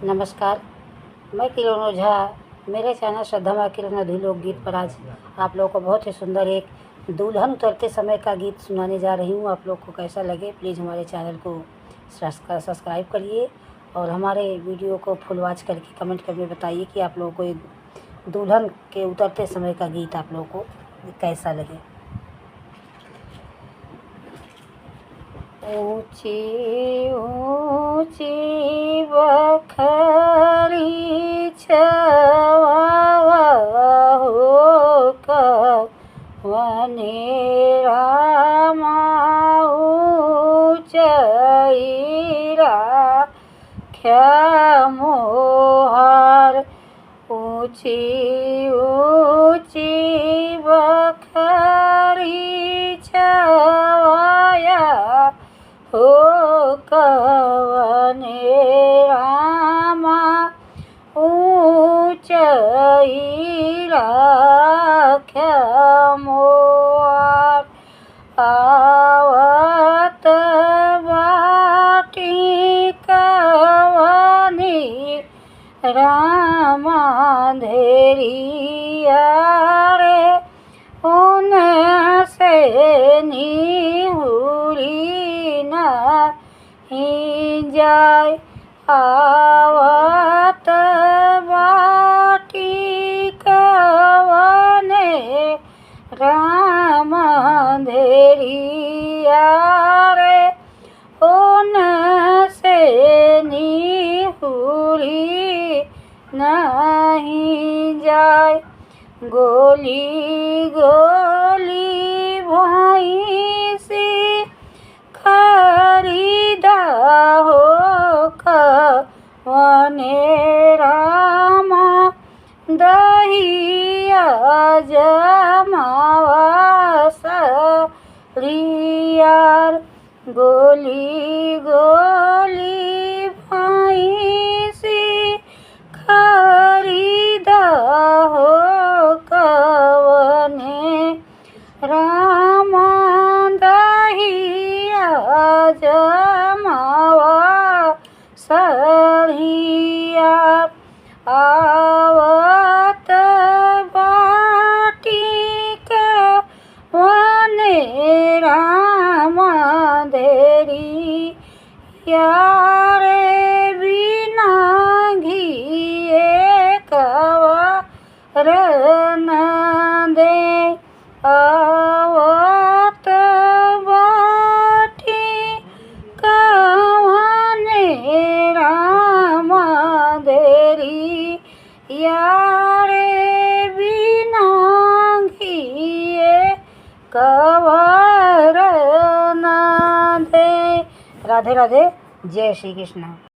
नमस्कार, मैं किरण ओझा। मेरे चैनल श्रद्धा माँ किरण अधि लोकगीत पर आज आप लोगों को बहुत ही सुंदर एक दुल्हन उतरते समय का गीत सुनाने जा रही हूँ। आप लोग को कैसा लगे प्लीज़ हमारे चैनल को सब्सक्राइब करिए और हमारे वीडियो को फुल वॉच करके कमेंट करके बताइए कि आप लोगों को एक दुल्हन के उतरते समय का गीत आप लोगों को कैसा लगे। ऊंची ऊंची बखरी छवा हो कवने रामा ऊंचाई राख्या मोहर। ऊंची ऊंची बखरी छवाया हो कवने रामा ऊंचाई राख्या मोर। आवत बाटी कवनी रामा धेरिया रे उनसे निहुरी नहीं जाय। आवत बाटी कवने रामा धेरिया रे उनसे निहुरी नहीं जाय। गोली गोली भैंसी खरीदा हो कवने रामा दहिया जमावा सलियार। गोली गोली भैंसी खरीदा हो कवने रामा दहिया जमावा सलियार। आवत बाटी कवने रामा धेरिया रे बिना घिए कवर न दे। आवत बाटी कवने रामा धेरिया रे बिना घिए कवर न दे। राधे राधे, जय श्री कृष्ण।